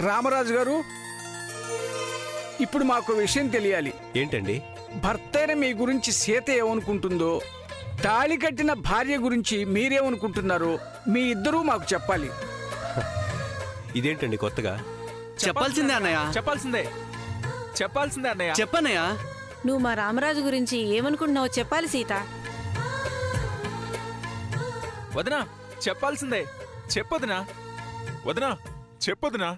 రామరాజు గారు, ఇప్పుడు మాకు విషయం తెలియాలి. ఏంటండి? భర్తైన మీ గురించి సీత ఏమనుకుంటుందో, తాళి కట్టిన భార్య గురించి మీరేమనుకుంటున్నారో మీ ఇద్దరూ మాకు చెప్పాలి. ఇదేంటండి కొత్తగా? చెప్పాల్సిందే అన్నయ్య. చెప్పాల్సిందే అన్నయ్య. చెప్పన్నయ్య. నువ్వు మా రామరాజు గురించి ఏమనుకుంటున్నావో చెప్పాలి సీత. వదినా చెప్పాల్సిందే. చెప్పొదినా. వదినా చెప్పొదినా.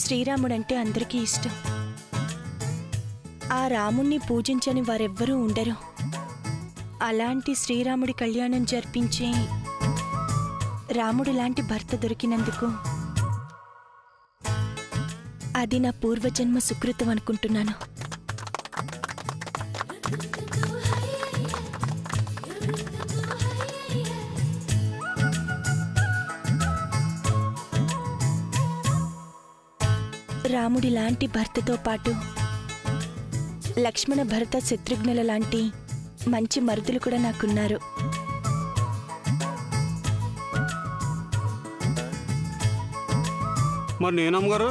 శ్రీరాముడంటే అందరికీ ఇష్టం. ఆ రాముణ్ణి పూజించని వారెవ్వరూ ఉండరు. అలాంటి శ్రీరాముడి కళ్యాణం జరిపించే రాముడు లాంటి భర్త దొరికినందుకు అది నా పూర్వజన్మ సుకృతం అనుకుంటున్నాను. రాముడి లాంటి భర్తతో పాటు లక్ష్మణ భరత శత్రుఘ్నుల లాంటి మంచి మరుదులు కూడా నాకున్నారు. మరి నేనమ్మగారు?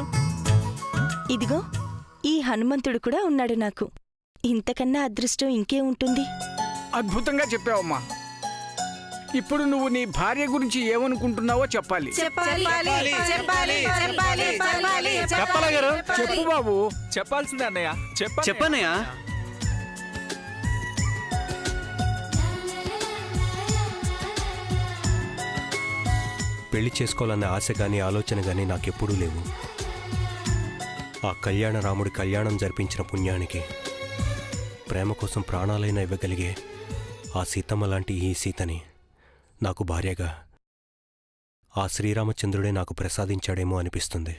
ఇదిగో ఈ హనుమంతుడు కూడా ఉన్నాడు నాకు. ఇంతకన్నా అదృష్టం ఇంకే ఉంటుంది? అద్భుతంగా చెప్పావమ్మా. ఇప్పుడు నువ్వు నీ భార్య గురించి ఏమనుకుంటున్నావో చెప్పాలి. చెప్పు బాబు. చెప్పాల్సిందే అన్నయ్య. చెప్పన్నయ్య. పెళ్లి చేసుకోవాలన్న ఆశ గాని ఆలోచన గాని నాకెప్పుడూ లేవు. ఆ కళ్యాణ రాముడి కళ్యాణం జరిపించిన పుణ్యానికి ప్రేమ కోసం ప్రాణాలైనా ఇవ్వగలిగే ఆ సీతమ్మ లాంటి ఈ సీతని నాకు భార్యగా ఆ శ్రీరామచంద్రుడే నాకు ప్రసాదించాడేమో అనిపిస్తుంది.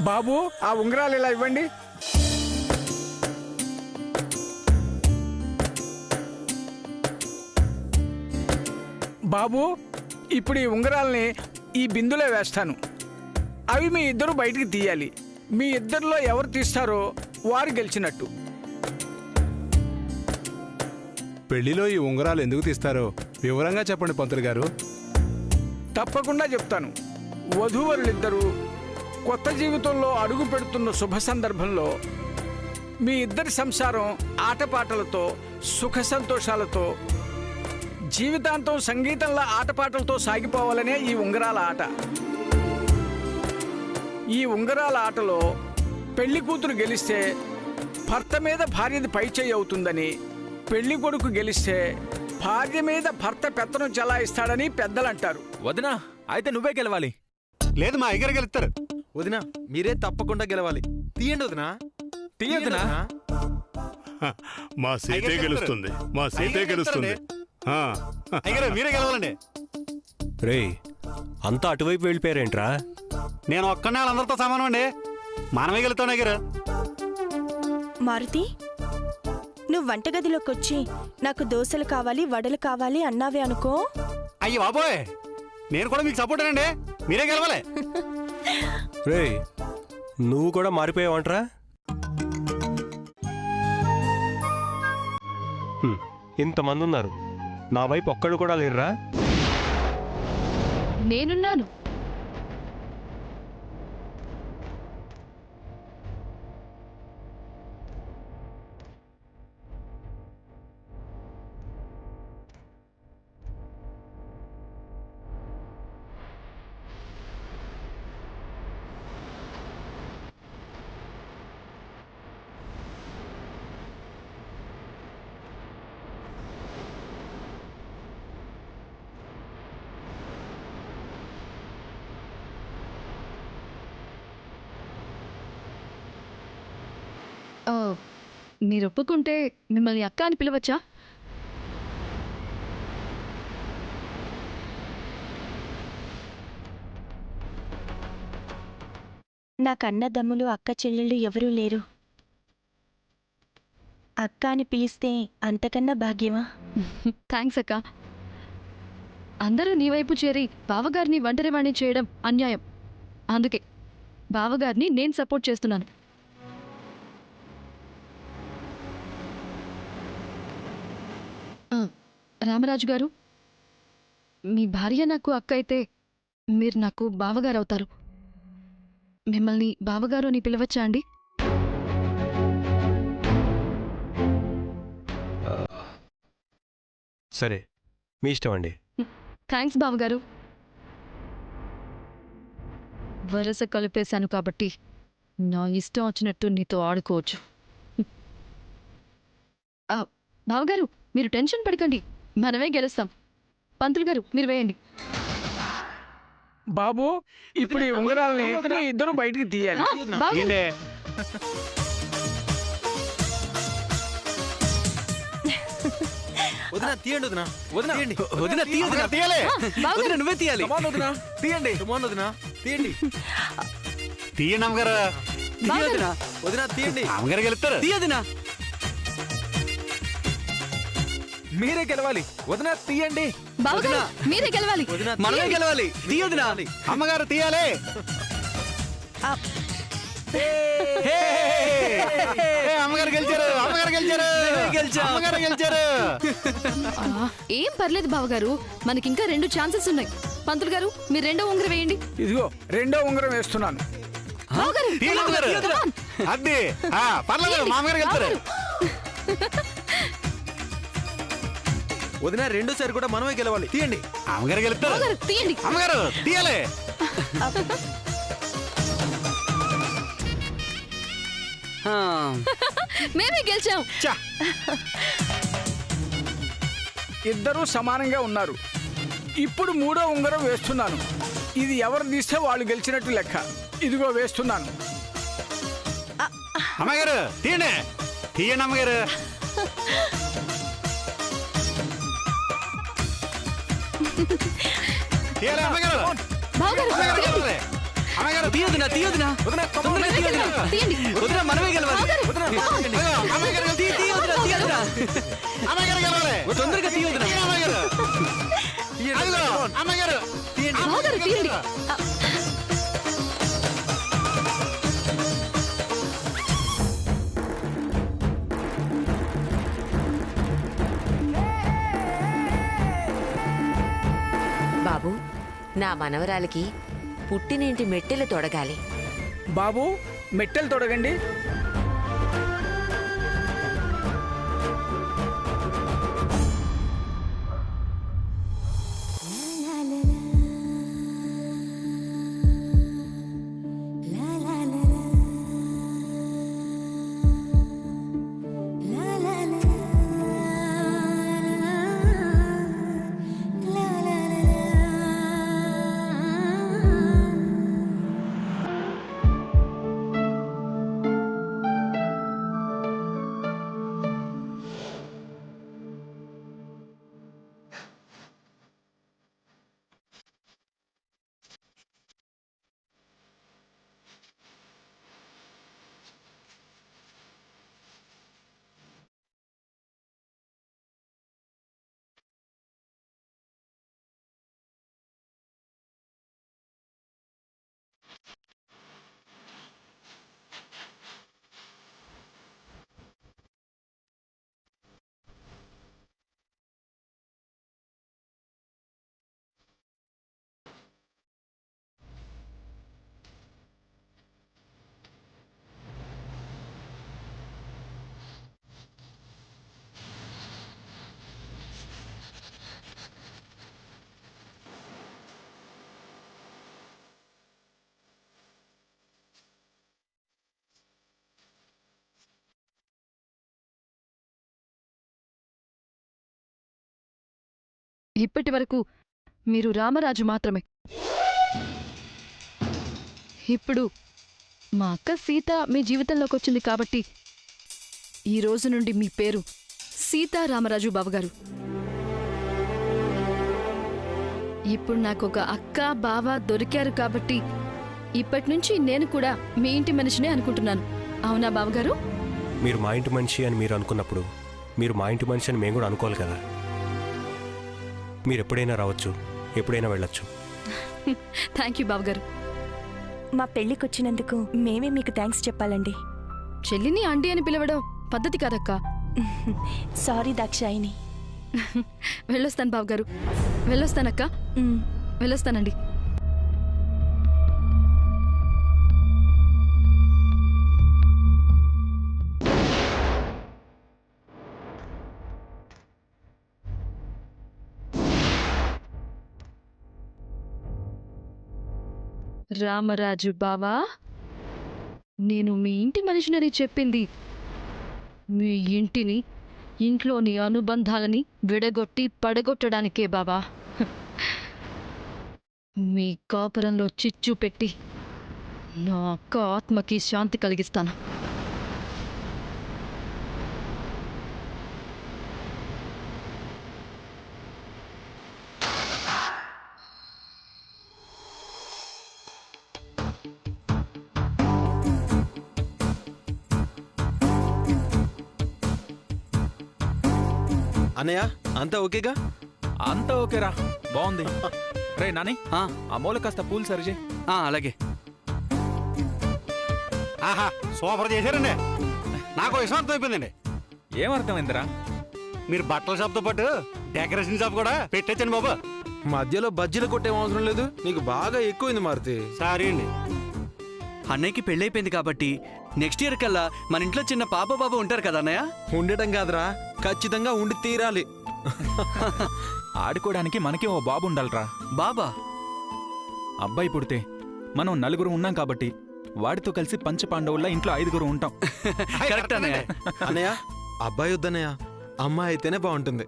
బాబు, ఆ ఉంగరాలు ఇలా ఇవ్వండి. బాబు, ఇప్పుడు ఈ ఉంగరాల్ని ఈ బిందులో వేస్తాను. అవి మీ ఇద్దరు బయటికి తీయాలి. మీ ఇద్దరిలో ఎవరు తీస్తారో వారు గెలిచినట్టు. పెళ్లిలో ఈ ఉంగరాలు ఎందుకు తీస్తారో వివరంగా చెప్పండి పంతులు గారు. తప్పకుండా చెప్తాను. వధూవరులిద్దరూ కొత్త జీవితంలో అడుగు పెడుతున్న శుభ సందర్భంలో మీ ఇద్దరి సంసారం ఆటపాటలతో సుఖ సంతోషాలతో జీవితాంతం సంగీతంలో ఆటపాటలతో సాగిపోవాలనే ఈ ఉంగరాల ఆట. ఈ ఉంగరాల ఆటలో పెళ్లి కూతురు గెలిస్తే భర్త మీద భార్యది పైచేయి అవుతుందని, పెళ్లి కొడుకు గెలిస్తే భార్య మీద భర్త పెత్తనం చెలాయిస్తాడని పెద్దలు అంటారు. వదినా, అయితే నువ్వే గెలవాలి. లేదు, మా అయ్యగారు గెలుస్తారు. వదినా మీరే తప్పకుండా గెలవాలి. తీయండి వదినా. తీయొద్దునా. మా సీతే గెలుస్తుంది. మా సీతే గెలుస్తుంది. అయ్యగారు మీరే గెలవాలండి. రే, అంతా అటువైపు వెళ్ళిపోయారేంట్రా? నేను ఒక్కనే వాళ్ళందరితో సమానం అండి. మనమే గెలుతాం అయ్యగారు. మారుతి, నువ్వు వంటగదిలోకొచ్చి నాకు దోశలు కావాలి, వడలు కావాలి అన్నావే అనుకో. అయ్యి బాబోయ్, నేను కూడా మీకు సపోర్టేనండి. మీరే గెలవాలి. రే, నువ్వు కూడా మారిపోయావంట్రా? ఇంతమంది ఉన్నారు, నా వైపు ఒక్కడు కూడా లేరురా? నేనున్నాను. మీరు ఒప్పుకుంటే మిమ్మల్ని అక్క అని పిలవచ్చా? నాకన్నదమ్ములు అక్క చెల్లెళ్ళు ఎవరూ లేరు. అక్క అని పిలిస్తే అంతకన్నా భాగ్యమా? థ్యాంక్స్ అక్క. అందరూ నీ వైపు చేరి బావగారిని ఒంటరివాణ్ణి చేయడం అన్యాయం. అందుకే బావగారిని నేను సపోర్ట్ చేస్తున్నాను. రామరాజు గారు, మీ భార్య నాకు అక్క అయితే మీరు నాకు బావగారు అవుతారు. మిమ్మల్ని బావగారు అని పిలవచ్చా అండి? సరే, మీ ఇష్టం అండి. థ్యాంక్స్ బావగారు. వరస కలిపేశాను కాబట్టి నా ఇష్టం వచ్చినట్టు నీతో ఆడుకోవచ్చు. బావగారు, మీరు టెన్షన్ పడకండి, మనమే గెలుస్తాం. పంతులు గారు, మీరు వేయండి. బాబు, ఇప్పుడు ఈ ఉంగరాలని మీ ఇద్దరు బయటికి తీయాలి. బావగారు, ఏంటే వదినా తీయండి వదినా. వదినా తీయండి. వదినా తీయొద్దునా? తీయాలి. బావగారు, వదినా నువ్వే తీయాలి. Come on, వదినా తీయండి. సుమోన్ వదినా తీయండి. తీయండి అమ్మగారు. బావగారు, వదినా తీయండి. అమ్మగారు గెలుస్తారు. తీయదునా? మీరే గెలవాలి. వదినా తీయండి. బావగారు, మీరే గెలవాలి. వదినా మనమే తీయండి. గెలవాలి. తీయదునా? అమ్మగారు తీయాలి. ఏ, అమ్మగారు గెలిచారు. అమ్మగారు గెలిచారు. అమ్మగారు గెలిచారు. ఏం పర్లేదు బావగారు, మనకింకా 2 ఛాన్సెస్ ఉన్నాయి. పంతులు గారు, మీరు 2వ ఉంగరం వేయండి. ఇదిగో 2వ ఉంగరం వేస్తున్నాను. బావగారు, తీయండి అమ్మగారు. come on. అది పర్లేదు, మా అమ్మగారు గెలుస్తారు. వదినా రెండోసారి కూడా మనమే గెలవాలి. తీయండి. అమ్మగారు గెలుస్తారు. బావగారు, తీయండి. అమ్మగారు తీయాలి. మేమే గెలిచాం. ఇద్దరూ సమానంగా ఉన్నారు. ఇప్పుడు 3వ ఉంగరం వేస్తున్నాను. ఇది ఎవరు తీస్తే వాళ్ళు గెలిచినట్టు లెక్క. ఇదిగో వేస్తున్నాను. అమ్మగారు తీయండి. తీయండి అమ్మగారు. తీయాలి అమ్మగారు. బావగారు, అమ్మగారు గెలవాలి. అమ్మగారు తీయదునా? తీయదునా? వదినా తొందరగా తీయదునా? తీయండి. వదినా మనమే గెలవాలి. వదినా అయ్యో, అమ్మగారు తీయదునా? తీయదునా? అమ్మగారు గెలవాలి. తొందరగా తీయదునా? తీయండి అమ్మగారు. అదిగో, అమ్మగారు తీయండి. బావగారు, తీయండి. బాబు, నా మనవరాలికి పుట్టినింటి మెట్టెలు తొడగాలి. బాబు, మెట్టెలు తొడగండి. ఇప్పటి వరకు మీరు రామరాజు మాత్రమే. ఇప్పుడు మా అక్క సీత మీ జీవితంలోకి వచ్చింది కాబట్టి ఈ రోజు నుండి మీ పేరు సీతారామరాజు బావగారు. ఇప్పుడు నాకు ఒక అక్క బావ దొరికారు కాబట్టి ఇప్పటి నుంచి నేను కూడా మీ ఇంటి మనిషినే అనుకుంటున్నాను. అవునా బావగారు? మీరు మా ఇంటి మనిషి అని మీరు అనుకున్నప్పుడు మీరు మా ఇంటి మనిషి అని మేము కూడా అనుకోవాలి కదా. మీరు ఎప్పుడైనా రావచ్చు, ఎప్పుడైనా వెళ్ళొచ్చు. థ్యాంక్ యూ బావగారు. మా పెళ్ళికొచ్చినందుకు మేమే మీకు థ్యాంక్స్ చెప్పాలండి. చెల్లిని ఆంటీ అని పిలవడం పద్ధతి కాదక్క. సారీ దాక్షాయిని. వెళ్ళొస్తాను బావగారు. వెళ్ళొస్తానక్క. వెళ్ళొస్తానండి. రామరాజు బావా, నేను మీ ఇంటి మనిషినని చెప్పింది మీ ఇంటిని, ఇంట్లోని అనుబంధాలని విడగొట్టి పడగొట్టడానికే బావా. మీ కాపురంలో చిచ్చు పెట్టి నా అక్క ఆత్మకి శాంతి కలిగిస్తాను. అన్నయ్య అంతా ఓకేగా? అంతా ఓకేరా, బాగుంది. రే నాని, ఆ మూల కాస్త పూలు సరిచే. అలాగే. ఆహా, సూపర్ చేశారండి. నాకు విషయం అర్థమైపోయిందండి. ఏమర్థమైందిరా? మీరు బట్టల షాప్తో పాటు డెకరేషన్ షాప్ కూడా పెట్టేచ్చండి బాబు. మధ్యలో బజ్జీలు కొట్టే అవసరం లేదు, నీకు బాగా ఎక్కువైంది మారుతి. సారీ అండి. అన్నయ్యకి పెళ్ళైపోయింది కాబట్టి నెక్స్ట్ ఇయర్ కల్లా మన ఇంట్లో చిన్న పాప బాబు ఉంటారు కదా అన్నయ్య. ఉండటం కాదురా, ఖచ్చితంగా ఉండి తీరాలి. ఆడుకోవడానికి మనకి ఓ బాబు ఉండాలిరా. బాబా? అబ్బాయి పుడితే మనం నలుగురు ఉన్నాం కాబట్టి వాడితో కలిసి పంచపాండవుల్లా ఇంట్లో 5గురు ఉంటాం. కరెక్ట్ అన్నయ్య. అన్నయ్య అబ్బాయి వద్దన్నయ్య, అమ్మాయి అయితేనే బాగుంటుంది.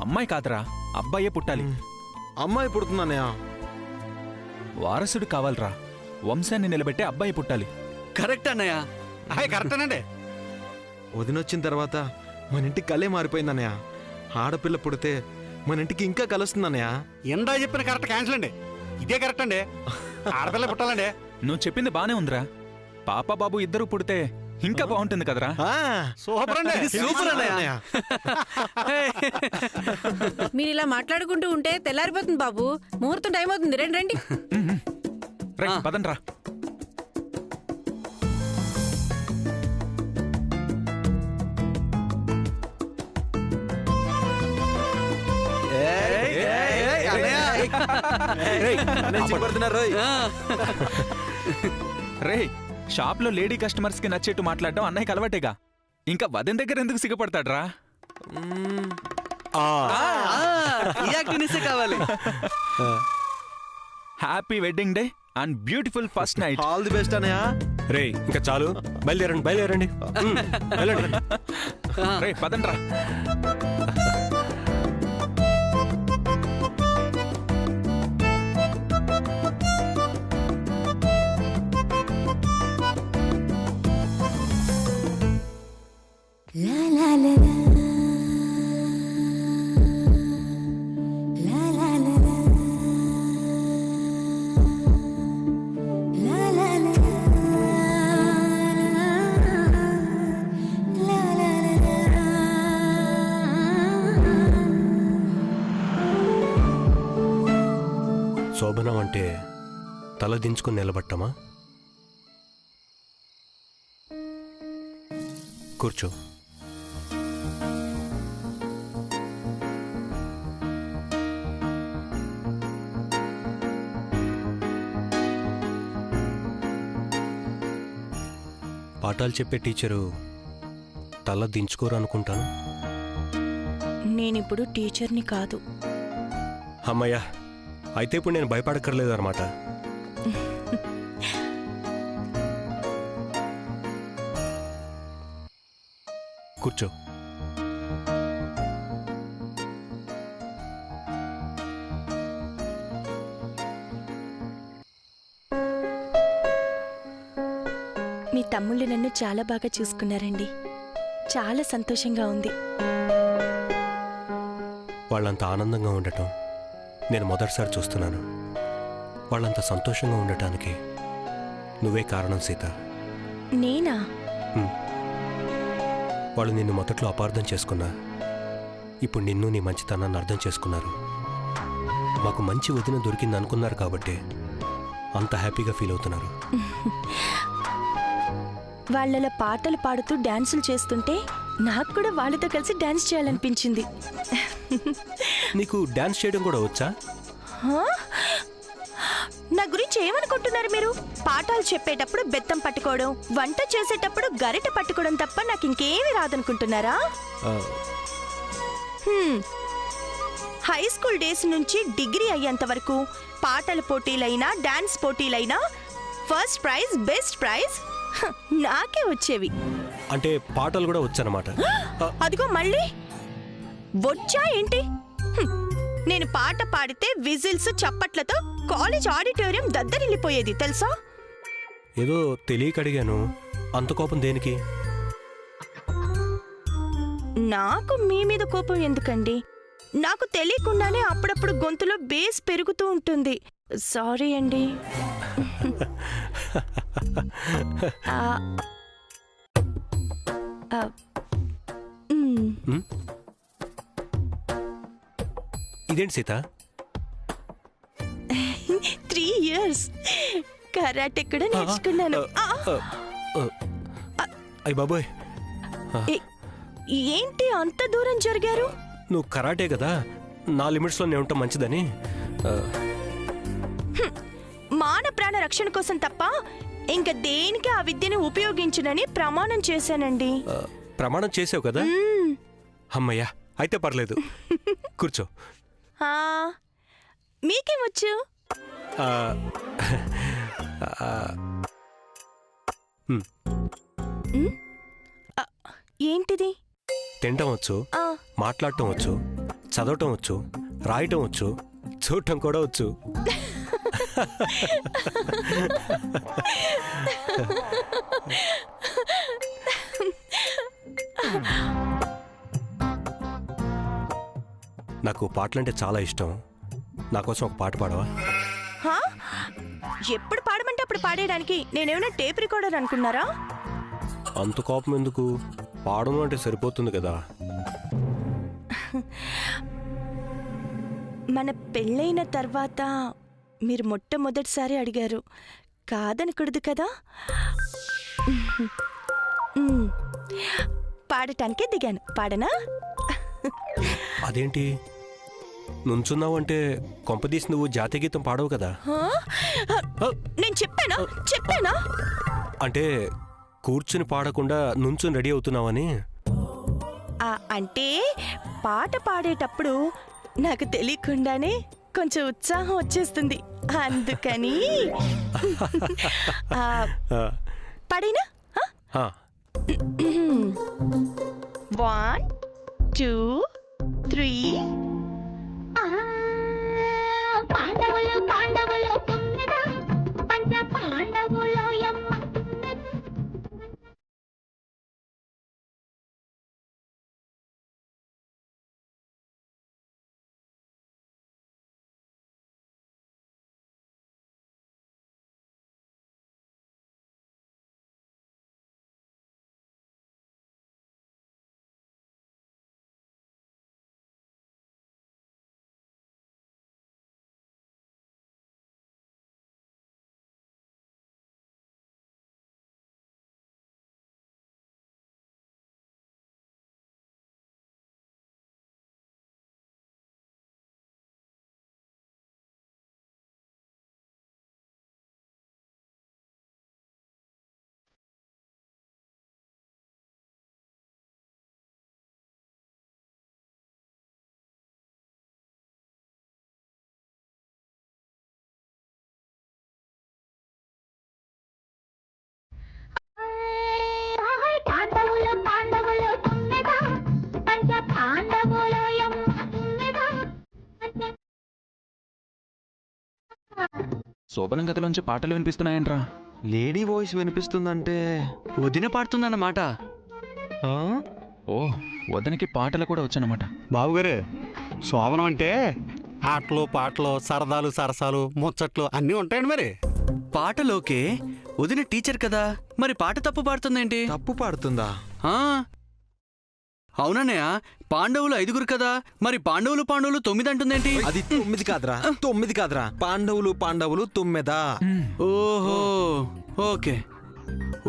అమ్మాయి కాదురా, అబ్బాయే పుట్టాలి. అమ్మాయి పుడుతుంది అన్నయ్య. వారసుడు కావాలరా, వంశాన్ని నిలబెట్టే అబ్బాయి పుట్టాలి. కరెక్ట్ అన్నయ్య. కరెక్టేనండి. వదినొచ్చిన తర్వాత మన ఇంటికి కలే మారిపోయింది అన్నయ్య. ఆడపిల్ల పుడితే మన ఇంటికి ఇంకా కలుస్తుంది అన్నయ్య. ఎందా చెప్పిన కరెక్ట్ క్యాన్సిల్ అండి. ఇదే కరెక్ట్ అండి. ఆడపిల్ల పుట్టాలండి. నువ్వు చెప్పింది బానే ఉందిరా. పాప బాబు ఇద్దరు పుడితే ఇంకా బాగుంటుంది కదరా. సూపర్ అండి. సూపర్ అన్నయ్య. మీరు ఇలా మాట్లాడుకుంటూ ఉంటే తెల్లారిపోతుంది బాబు. ముహూర్తం టైం అవుతుంది. రండి రండి. పదండ్రా. రే, షాప్ లో లేడీ కస్టమర్స్ కి నచ్చేట్టు మాట్లాడడం అన్నయ్యకి అలవాటేగా. ఇంకా వదిన దగ్గర ఎందుకు సిగ్గుపడతాడ్రా? కావాలి. Happy wedding day and beautiful first night. All the best అన్నయ్య. రే ఇంకా చాలు, బయలుదేరండి. రే పదండ్రా. శోభనం అంటే తల దించుకుని నిలబట్టమా? కూర్చో. పాఠాలు చెప్పే టీచరు తల దించుకోరు అనుకుంటాను. నేనిప్పుడు టీచర్ని కాదు. అమ్మయ్యా, అయితే ఇప్పుడు నేను భయపడక్కర్లేదు అనమాట. కూర్చో. మీ తమ్ముళ్ళు నన్ను చాలా బాగా చూసుకున్నారండి. చాలా సంతోషంగా ఉంది. వాళ్ళంత ఆనందంగా ఉండటం నేను మొదటిసారి చూస్తున్నాను. వాళ్ళంత సంతోషంగా ఉండటానికి నువ్వే కారణం సీత. నేనా? వాళ్ళు నిన్ను మొదట్లో అపార్థం చేసుకున్నా, ఇప్పుడు నిన్ను నీ మంచితనాన్ని అర్థం చేసుకున్నారు. మాకు మంచి వదిన దొరికింది అనుకున్నారు కాబట్టి అంత హ్యాపీగా ఫీల్ అవుతున్నారు. వాళ్ళ పాటలు పాడుతూ డాన్సులు చేస్తుంటే నాకు కూడా వాళ్ళతో కలిసి డాన్స్ చేయాలనిపించింది. నీకు డాన్స్ చేయడం కూడా వచ్చా? హా? నా గురించి ఏమనుకుంటున్నారు మీరు? పాఠాలు చెప్పేటప్పుడు బెత్తం పట్టుకోవడం, వంట చేసేటప్పుడు గరిట పట్టుకోవడం తప్ప నాకు ఇంకేమీ రాదనుకుంటున్నారా? హై స్కూల్ డేస్ నుంచి డిగ్రీ అయ్యేంత వరకు పాటల పోటీలైనా డాన్స్ పోటీలైనా ఫస్ట్ ప్రైజ్ బెస్ట్ ప్రైజ్ నాకే వచ్చేవి. అంటే పాటలు కూడా వచ్చనమాట. అదిగో మళ్ళీ వచ్చా ఏంటి? నేను పాట పాడితే విజిల్స్ చప్పట్లతో కాలేజ్ ఆడిటోరియం దద్దరిల్లిపోయేది తెలుసా? ఏదో తెలియక అడిగాను. అంత కోపం దేనికి? నాకు మీ మీద కోపం ఎందుకండి? నాకు తెలియకుండానే అప్పుడప్పుడు గొంతులో బేస్ పెరుగుతూ ఉంటుంది. సారీ అండి. ఇదేంటి సీత? 3 years కరాటే కూడా నేర్చుకున్నాను. అయ్య బాబోయ్, ఏంటి అంత దూరం జరిగారు? నువ్వు కరాటే కదా, నా లిమిట్స్లో నేను ఉంటాం మంచిదని. మాన ప్రాణ రక్షణ కోసం తప్ప ఇంకా దేనికి ఆ విద్యను ఉపయోగించునని ప్రమాణం చేశానండి. ప్రమాణం చేసావు కదా? అమ్మయ్యా, అయితే పర్లేదు. కూర్చో. మీకేమొచ్చు? ఏంటిది? తినటం వచ్చు, మాట్లాడటం వచ్చు, చదవటం వచ్చు, రాయటం వచ్చు, చూడటం కూడా వచ్చు. నాకు పాటలంటే చాలా ఇష్టం. నా కోసం ఒక పాట పాడవా? ఎప్పుడు పాడమంటే అప్పుడు పాడేయడానికి నేనేమైనా టేప్ రికార్డర్ అనుకున్నారా? అంత కోపం ఎందుకు? పాడను అంటే సరిపోతుంది కదా. మన పెళ్ళైన తర్వాత మీరు మొట్టమొదటిసారి అడిగారు, కాదనకూడదు కదా. పాడటానికే దిగాను. పాడనా? అదేంటి నుంచున్నావు అంటే కొంపదీసి నువ్వు జాతీయ గీతం పాడవు కదా? నేను చెప్పానా? అంటే కూర్చుని పాడకుండా నుంచుని రెడీ అవుతున్నావని. అంటే పాట పాడేటప్పుడు నాకు తెలియకుండానే కొంచెం ఉత్సాహం వచ్చేస్తుంది, అందుకని. పాడేనా? 1 2 3. శోభనం గదిలోంచి పాటలు వినిపిస్తున్నాయంట్రా. లేడీ వాయిస్ వినిపిస్తుందంటే వదిన పాడుతుందన్నమాట. ఓ, వదనకి పాటలు కూడా వచ్చనమాట. బాబుగారు, శోభనం అంటే ఆటలు పాటలు సరదాలు సరసాలు ముచ్చట్లు అన్నీ ఉంటాయండి. మరి పాటలోకే వదిన టీచర్ కదా, మరి పాట తప్పు పాడుతుందేంటి? తప్పు పాడుతుందా? అవునన్నయ్య, పాండవులు 5 కదా, మరి పాండవులు 9 అంటుందేంటి? అది 9 కాదురా, 9 కాదురా, పాండవులు 9. ఓహో, ఓకే.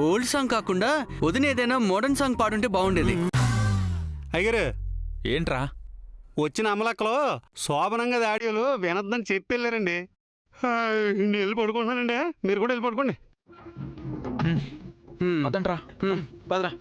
ఓల్డ్ సాంగ్ కాకుండా వదిన ఏదైనా మోడర్న్ సాంగ్ పాడుంటే బాగుండేది. అయ్యగారు, ఏంట్రా? వచ్చిన అమలక్కలో శోభనంగా ఆడియోలు వినొద్దని చెప్పి వెళ్ళారండి. నేను వెళ్ళి పడుకుంటున్నానండి, మీరు కూడా వెళ్ళి పడుకోండి. అదంట్రా. పదరా.